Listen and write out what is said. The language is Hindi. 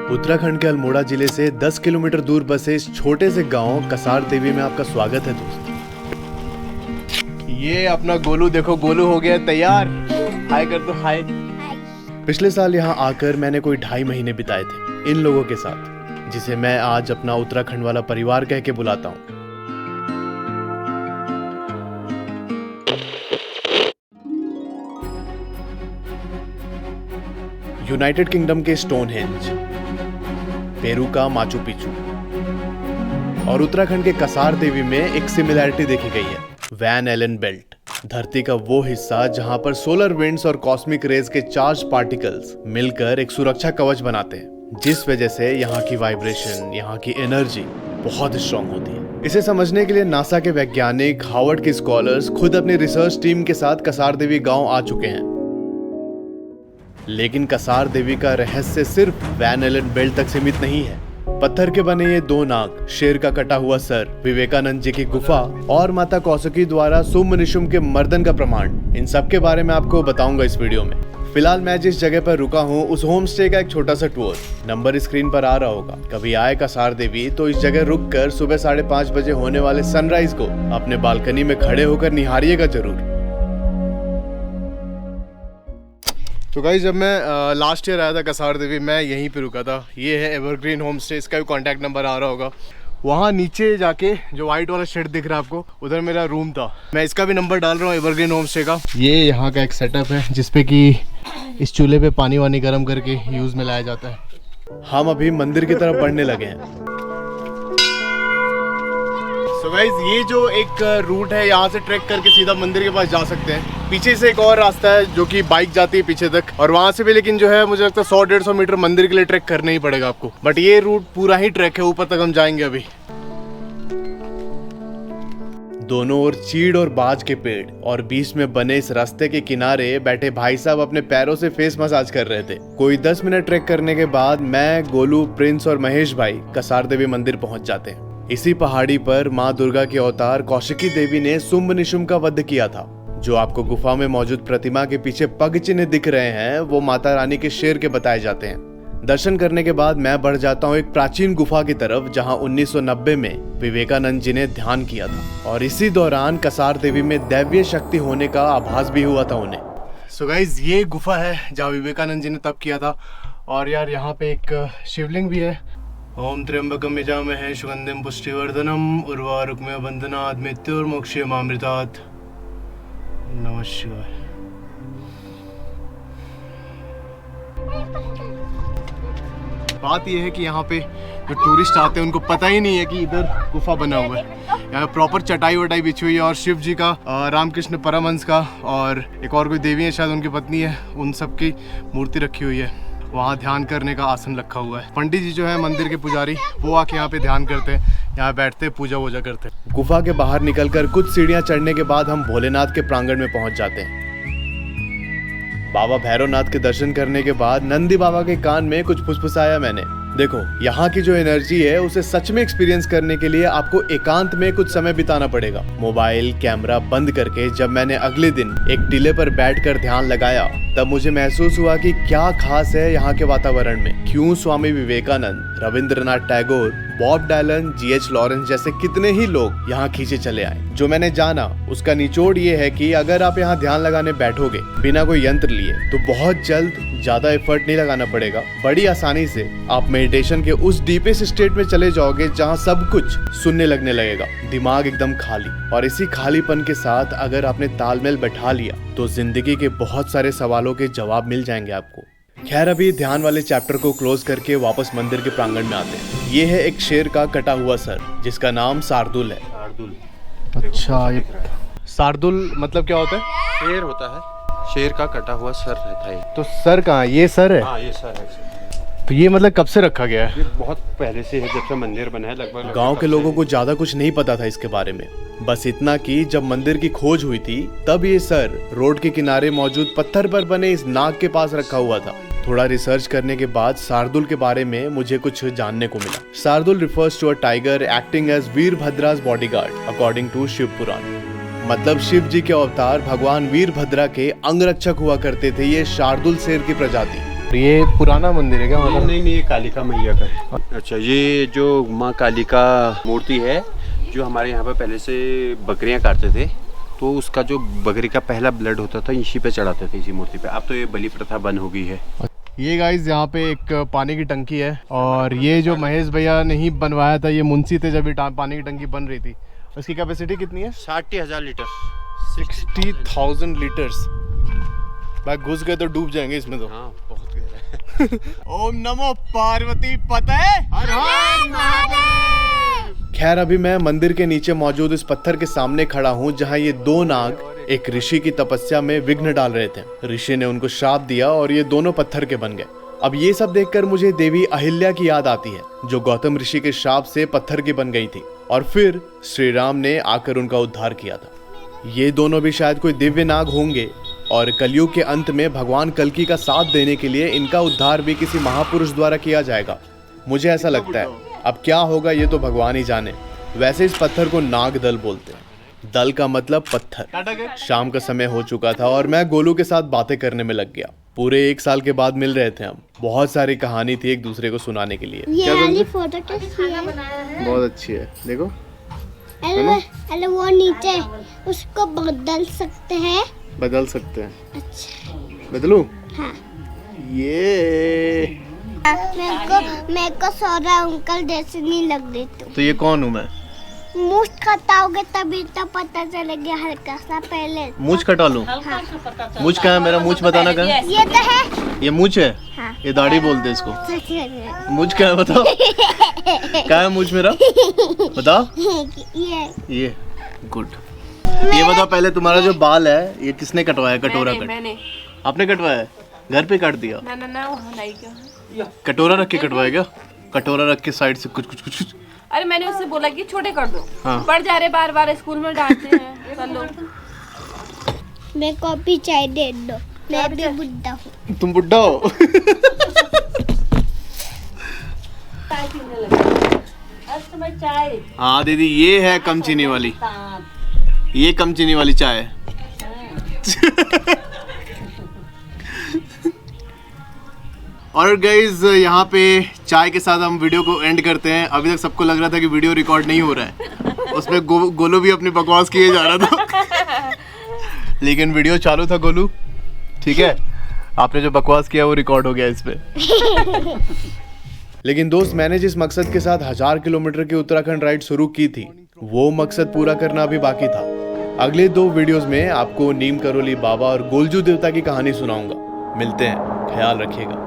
उत्तराखंड के अल्मोड़ा जिले से 10 किलोमीटर दूर बसे इस छोटे से गांव कसार देवी में आपका स्वागत है दोस्तों। ये अपना गोलू देखो, गोलू हो गया तैयार। हाय कर दो, हाय। पिछले साल यहाँ आकर मैंने कोई 2.5 महीने बिताए थे इन लोगों के साथ, जिसे मैं आज अपना उत्तराखंड वाला परिवार कह के बुलाता हूँ। यूनाइटेड किंगडम के स्टोनहेंज, पेरू का माचू पिचू और उत्तराखंड के कसार देवी में एक सिमिलैरिटी देखी गई है, वैन एलन बेल्ट। धरती का वो हिस्सा जहां पर सोलर विंड्स और कॉस्मिक रेज के चार्ज पार्टिकल्स मिलकर एक सुरक्षा कवच बनाते हैं, जिस वजह से यहाँ की वाइब्रेशन, यहाँ की एनर्जी बहुत स्ट्रांग होती है। इसे समझने के लिए नासा के वैज्ञानिक, हार्वर्ड के स्कॉलर्स खुद अपनी रिसर्च टीम के साथ कसार देवी गांव आ चुके हैं। लेकिन कसार देवी का रहस्य सिर्फ वैन एलन बेल्ट तक सीमित नहीं है। पत्थर के बने ये 2 नाग, शेर का कटा हुआ सर, विवेकानंद जी की गुफा और माता कौशिकी द्वारा शुंभ निशुंभ के मर्दन का प्रमाण, इन सब के बारे में आपको बताऊंगा इस वीडियो में। फिलहाल मैं जिस जगह पर रुका हूँ उस होम स्टे का एक छोटा सा टूर, नंबर स्क्रीन पर आ रहा होगा। कभी आए कसार देवी तो इस जगह रुक कर सुबह 5:30 बजे होने वाले सनराइज को अपने बालकनी में खड़े होकर निहारिएगा जरूर। तो गाइस, जब मैं लास्ट ईयर आया था कसार देवी, मैं यहीं पे रुका था। ये है एवरग्रीन होम स्टे, इसका भी कॉन्टैक्ट नंबर आ रहा होगा। वहाँ नीचे जाके जो वाइट वाला शेड दिख रहा है आपको, उधर मेरा रूम था। मैं इसका भी नंबर डाल रहा हूँ, एवरग्रीन होम स्टे का। ये यहाँ का एक सेटअप है जिसपे कि इस चूल्हे पे पानी वानी गर्म करके यूज में लाया जाता है। हम अभी मंदिर की तरफ बढ़ने लगे हैं। तो गाइस, ये जो एक रूट है, यहाँ से ट्रैक करके सीधा मंदिर के पास जा सकते हैं। पीछे से एक और रास्ता है जो कि बाइक जाती है पीछे तक, और वहाँ से भी लेकिन जो है मुझे लगता है 100-150 मीटर मंदिर के लिए ट्रैक करना ही पड़ेगा आपको। बट ये रूट पूरा ही ट्रैक है, ऊपर तक हम जाएंगे अभी। दोनों ओर चीड़ और बाज के पेड़ और बीच में बने इस रास्ते के किनारे बैठे भाई साहब अपने पैरों से फेस मसाज कर रहे थे। कोई 10 मिनट ट्रैक करने के बाद मैं, गोलू, प्रिंस और महेश भाई कसार देवी मंदिर पहुंच जाते हैं। इसी पहाड़ी पर माँ दुर्गा के अवतार कौशिकी देवी ने शुंभ निशुंभ का वध किया था। जो आपको गुफा में मौजूद प्रतिमा के पीछे पग चिन्ह दिख रहे हैं, वो माता रानी के शेर के बताए जाते हैं। दर्शन करने के बाद मैं बढ़ जाता हूँ एक प्राचीन गुफा की तरफ, जहाँ 1990 में विवेकानंद जी ने ध्यान किया था, और इसी दौरान कसार देवी में दैवीय शक्ति होने का आभास भी हुआ था उन्हें। सो गाइस, ये गुफा है जहाँ विवेकानंद जी ने तप किया था। और यार, यहाँ पे एक शिवलिंग भी है। ओम त्र्यंबकम यजामहे सुगंधिम पुष्टिवर्धनम उर्वारुकमेव बंधनात् मृत्युर्मोक्षयमामृतात्। नमः शिवाय। बात यह है कि यहाँ पे जो टूरिस्ट आते हैं उनको पता ही नहीं है कि इधर गुफा बना हुआ है। यहाँ प्रॉपर चटाई वटाई बिछी हुई है, और शिव जी का, रामकृष्ण परमहंस का, और एक और कोई देवी है शायद उनकी पत्नी है, उन सब की मूर्ति रखी हुई है। वहाँ ध्यान करने का आसन रखा हुआ है। पंडित जी जो है मंदिर के पुजारी, वो आके यहाँ पे ध्यान करते हैं, यहाँ बैठते पूजा वूजा करते हैं। गुफा के बाहर निकलकर कुछ सीढ़ियाँ चढ़ने के बाद हम भोलेनाथ के प्रांगण में पहुंच जाते हैं। बाबा भैरवनाथ के दर्शन करने के बाद नंदी बाबा के कान में कुछ फुसफुसाया मैंने। देखो, यहाँ की जो एनर्जी है उसे सच में एक्सपीरियंस करने के लिए आपको एकांत में कुछ समय बिताना पड़ेगा। मोबाइल कैमरा बंद करके जब मैंने अगले दिन एक टीले पर बैठकर ध्यान लगाया, तब मुझे महसूस हुआ कि क्या खास है यहाँ के वातावरण में। क्यों Swami Vivekananda, Rabindranath Tagore, Bob Dylan, G.H. Lawrence जैसे कितने ही लोग यहाँ खींचे चले आए। जो मैंने जाना उसका निचोड़ ये है कि अगर आप यहाँ ध्यान लगाने बैठोगे बिना कोई यंत्र लिए, तो बहुत जल्द ज्यादा एफर्ट नहीं लगाना पड़ेगा। बड़ी आसानी से आप मेडिटेशन के उस डीपेस्ट स्टेट में चले जाओगे जहाँ सब कुछ सुनने लगने लगेगा, दिमाग एकदम खाली। और इसी खालीपन के साथ अगर आपने तालमेल बैठा लिया तो जिंदगी के बहुत सारे सवालों के जवाब मिल जाएंगे आपको। खैर, अभी ध्यान वाले चैप्टर को क्लोज करके वापस मंदिर के प्रांगण में आते हैं। ये है एक शेर का कटा हुआ सर, जिसका नाम शार्दुल है। अच्छा, ये शार्दुल मतलब क्या होता है? शेर होता है, शेर का कटा हुआ सर रहता है। तो सर कहाँ? ये सर है? हाँ, ये सर है। तो ये मतलब कब से रखा गया है? ये बहुत पहले से है, जब से मंदिर बना है। लगभग गांव के लोगों को ज्यादा कुछ नहीं पता था इसके बारे में, बस इतना कि जब मंदिर की खोज हुई थी तब ये सर रोड के किनारे मौजूद पत्थर पर बने इस नाग के पास रखा हुआ था। थोड़ा रिसर्च करने के बाद शार्दुल के बारे में मुझे कुछ जानने को मिला। Shardul refers to a tiger acting as वीरभद्रा's bodyguard according to Shiv Puran. मतलब शिव जी के अवतार भगवान वीरभद्रा के अंगरक्षक हुआ करते थे ये शार्दुल शेर की प्रजाति। ये पुराना मंदिर है क्या? मतलब नहीं नहीं, ये कालिका मैया का है। अच्छा, ये जो माँ कालिका मूर्ति है, जो हमारे यहाँ पे पहले से बकरियाँ काटते थे, तो उसका जो बकरी का पहला ब्लड होता था इसी पे चढ़ाते थे, इसी मूर्ति पे। अब तो ये बलि प्रथा बंद हो गई है। ये गाइस यहाँ पे एक पानी की टंकी है, और ये जो महेश भैया ने ही बनवाया था, ये मुंशी थे जब ये पानी की टंकी बन रही थी। उसकी कैपेसिटी कितनी है? 60,000 लीटर। 60,000 लीटर्स। भाई घुस गए तो डूब जाएंगे इसमें तो। हाँ, बहुत गहरा है। ओम नमो पार्वती पते हर हर महादेव। खैर अभी मैं मंदिर के नीचे मौजूद इस पत्थर के सामने खड़ा हूँ, जहाँ ये दो नाग एक ऋषि की तपस्या में विघ्न डाल रहे थे। ऋषि ने उनको शाप दिया और ये दोनों पत्थर के बन गए। अब ये सब देखकर मुझे देवी अहिल्या की याद आती है, जो गौतम ऋषि के शाप से पत्थर की बन गई थी, और फिर श्री राम ने आकर उनका उद्धार किया था। ये दोनों भी शायद कोई दिव्य नाग होंगे, और कलयुग के अंत में भगवान कल्कि का साथ देने के लिए इनका उद्धार भी किसी महापुरुष द्वारा किया जाएगा, मुझे ऐसा लगता है। अब क्या होगा ये तो भगवान ही जाने। वैसे इस पत्थर को नाग दल बोलते हैं। दल का मतलब पत्थर। शाम का समय हो चुका था और मैं गोलू के साथ बातें करने में लग गया। पूरे 1 साल के बाद मिल रहे थे हम। बहुत सारी कहानी थी एक दूसरे को सुनाने के लिए। ये वाली फोटो कैसी है? बहुत अच्छी है, देखो। अरे वो नीचे, उसको बदल सकते हैं। बदल सकते हैं। अच्छा, बदलूं? हाँ। ये मेरे को सोरा अंकल जैसे नहीं लग रही तू। तो ये कौन हूँ मैं? मूछ कटाओगे तभी तो पता चलेगा हल्का सा। पहले मूछ कटा लूं? मूछ कहाँ है मेरा? मूछ बताना कहाँ है? ये तो है। ये मूछ है? हाँ। ये दाढ़ी बोलते हैं इसको। सच में। मूछ कहाँ है बताओ? कहाँ है मूछ मेरा? बताओ। ये गुड। ये बताओ पहले, तुम्हारा जो बाल है ये किसने कटवाया? कटोरा कट? मैंने। आपने कटवाया? घर पे काट दिया? ना वहाँ लाई क्यों? कटोरा रख के कटवाया क्या? कटोरा रख के साइड से कुछ कुछ कुछ। अरे मैंने उससे बोला कि छोटे कर दो। हाँ। पढ़ जा रहे बार स्कूल में डांटते हैं कर लो। मेरे को भी चाय दे दो, मैं भी बुड्ढा हूँ। तुम बुड्ढा हो? चाय। हाँ दीदी, ये है कम चीनी वाली। ये कम चीनी वाली चाय है। और गाइज यहाँ पे चाय के साथ हम वीडियो को एंड करते हैं। अभी तक सबको लग रहा था कि वीडियो रिकॉर्ड नहीं हो रहा है, उसमें गोलू भी अपनी बकवास किए जा रहा था। लेकिन वीडियो चालू था गोलू, ठीक है। आपने जो बकवास किया वो रिकॉर्ड हो गया इस पे। लेकिन दोस्त, मैंने जिस मकसद के साथ 1000 किलोमीटर की उत्तराखंड राइड शुरू की थी, वो मकसद पूरा करना अभी बाकी था। अगले 2 वीडियोस में आपको नीम करोली बाबा और गोलजू देवता की कहानी सुनाऊंगा। मिलते हैं, ख्याल रखिएगा।